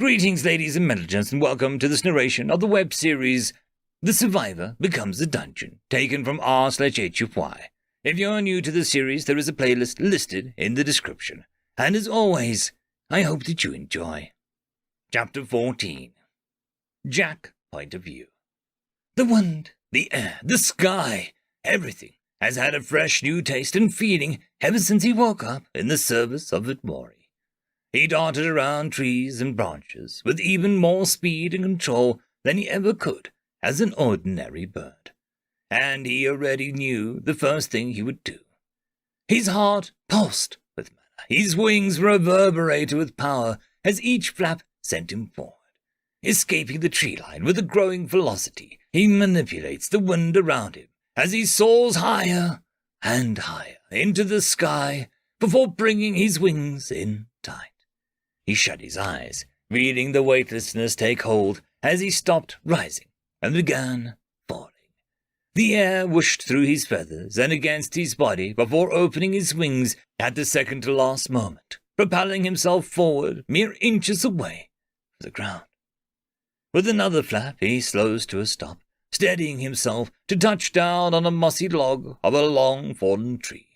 Greetings, ladies and gentlemen, and welcome to this narration of the web series The Survivor Becomes a Dungeon, taken from r/h/y. If you're new to the series, there is a playlist listed in the description. And as always, I hope that you enjoy. Chapter 14. Jack Point of View. The wind, the air, the sky, everything has had a fresh new taste and feeling ever since he woke up in the service of Vitmori. He darted around trees and branches with even more speed and control than he ever could as an ordinary bird. And he already knew the first thing he would do. His heart pulsed with mana. His wings reverberated with power as each flap sent him forward. Escaping the tree line with a growing velocity, he manipulates the wind around him as he soars higher and higher into the sky before bringing his wings in tight. He shut his eyes, feeling the weightlessness take hold as he stopped rising and began falling. The air whooshed through his feathers and against his body before opening his wings at the second-to-last moment, propelling himself forward mere inches away from the ground. With another flap, he slows to a stop, steadying himself to touch down on a mossy log of a long fallen tree.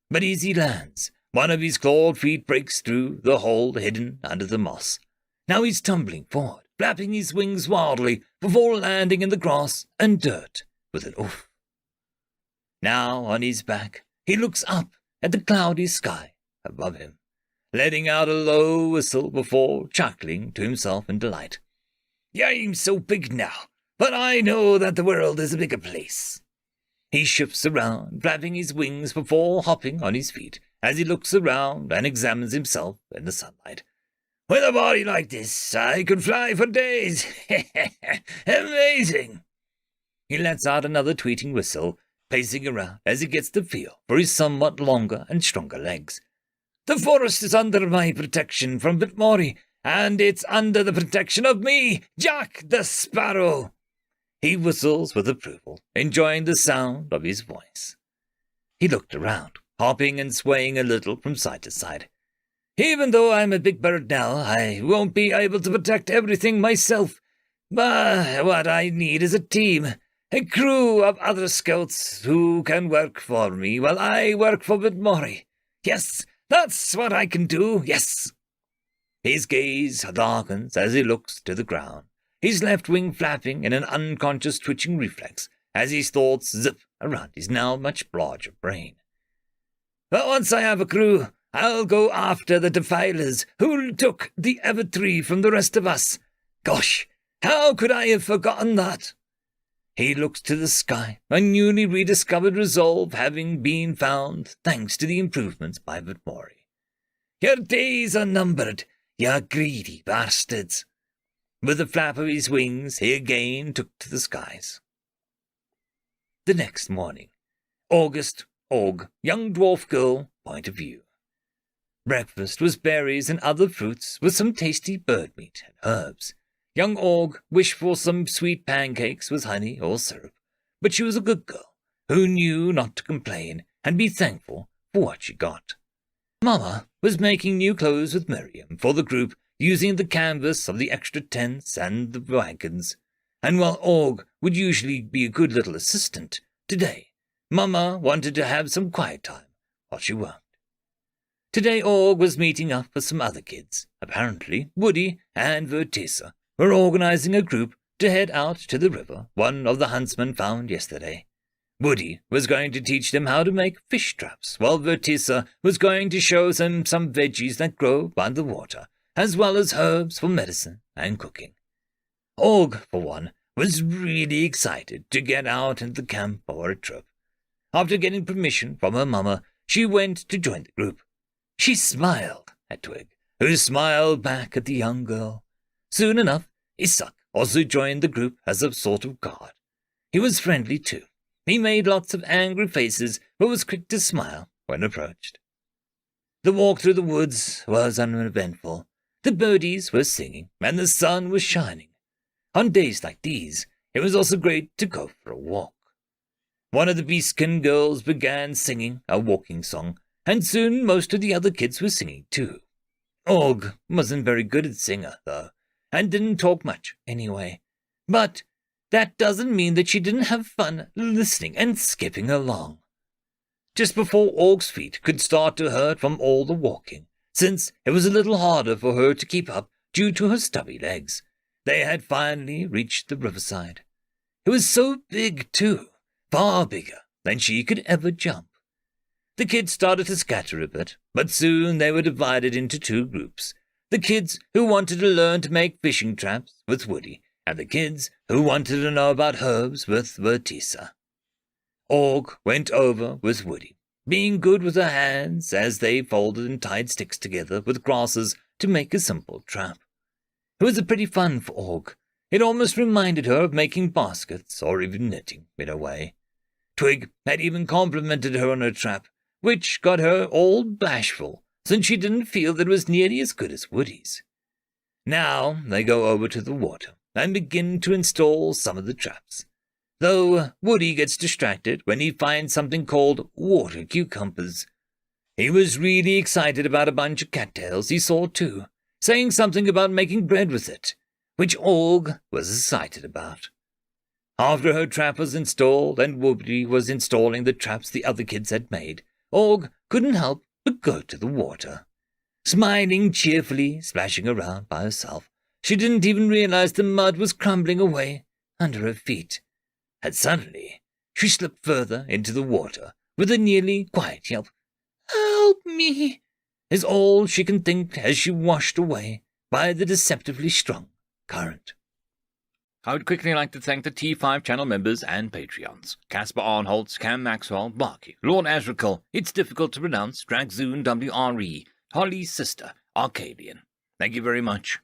But as he lands, one of his clawed feet breaks through the hole hidden under the moss. Now he's tumbling forward, flapping his wings wildly before landing in the grass and dirt with an oof. Now on his back, he looks up at the cloudy sky above him, letting out a low whistle before chuckling to himself in delight. I'm so big now, but I know that the world is a bigger place. He shifts around, flapping his wings before hopping on his feet, as he looks around and examines himself in the sunlight. With a body like this, I could fly for days. Amazing! He lets out another tweeting whistle, pacing around as he gets the feel for his somewhat longer and stronger legs. The forest is under my protection from Vitmori, and it's under the protection of me, Jack the Sparrow. He whistles with approval, enjoying the sound of his voice. He looked around, hopping and swaying a little from side to side. Even though I'm a big bird now, I won't be able to protect everything myself. But what I need is a team, a crew of other scouts who can work for me while I work for Vitmori. Yes, that's what I can do, yes. His gaze darkens as he looks to the ground, his left wing flapping in an unconscious twitching reflex as his thoughts zip around his now much larger brain. But once I have a crew, I'll go after the defilers who took the Everfree from the rest of us. Gosh, how could I have forgotten that? He looks to the sky, a newly rediscovered resolve having been found thanks to the improvements by Vitmori. Your days are numbered, you greedy bastards. With a flap of his wings, he again took to the skies. The next morning, August, young dwarf girl, point of view. Breakfast was berries and other fruits with some tasty bird meat and herbs. Young Org wished for some sweet pancakes with honey or syrup, but she was a good girl who knew not to complain and be thankful for what she got. Mama was making new clothes with Miriam for the group using the canvas of the extra tents and the wagons, and while Org would usually be a good little assistant, today Mama wanted to have some quiet time while she worked. Today Org was meeting up with some other kids. Apparently, Woody and Vertisa were organizing a group to head out to the river one of the huntsmen found yesterday. Woody was going to teach them how to make fish traps, while Vertisa was going to show them some veggies that grow by the water, as well as herbs for medicine and cooking. Org, for one, was really excited to get out into the camp for a trip. After getting permission from her mama, she went to join the group. She smiled at Twig, who smiled back at the young girl. Soon enough, Isak also joined the group as a sort of guard. He was friendly too. He made lots of angry faces, but was quick to smile when approached. The walk through the woods was uneventful. The birdies were singing, and the sun was shining. On days like these, it was also great to go for a walk. One of the Beastkin girls began singing a walking song, and soon most of the other kids were singing too. Og wasn't very good at singing, though, and didn't talk much anyway. But that doesn't mean that she didn't have fun listening and skipping along. Just before Og's feet could start to hurt from all the walking, since it was a little harder for her to keep up due to her stubby legs, they had finally reached the riverside. It was so big, too, far bigger than she could ever jump. The kids started to scatter a bit, but soon they were divided into two groups. The kids who wanted to learn to make fishing traps with Woody, and the kids who wanted to know about herbs with Vertisa. Og went over with Woody, being good with her hands as they folded and tied sticks together with grasses to make a simple trap. It was pretty fun for Og. It almost reminded her of making baskets or even knitting in a way. Twig had even complimented her on her trap, which got her all bashful, since she didn't feel that it was nearly as good as Woody's. Now they go over to the water and begin to install some of the traps, though Woody gets distracted when he finds something called water cucumbers. He was really excited about a bunch of cattails he saw too, saying something about making bread with it, which Og was excited about. After her trap was installed and Woody was installing the traps the other kids had made, Og couldn't help but go to the water. Smiling cheerfully, splashing around by herself, she didn't even realize the mud was crumbling away under her feet. And suddenly, she slipped further into the water with a nearly quiet yelp. "Help me!" is all she can think as she washed away by the deceptively strong current. I would quickly like to thank the T5 channel members and Patreons. Casper Arnholtz, Cam Maxwell, Barky, Lord Azrekahl, It's Difficult to Pronounce, Dragzoon W.R.E, Holly's Sister, Arcadian. Thank you very much.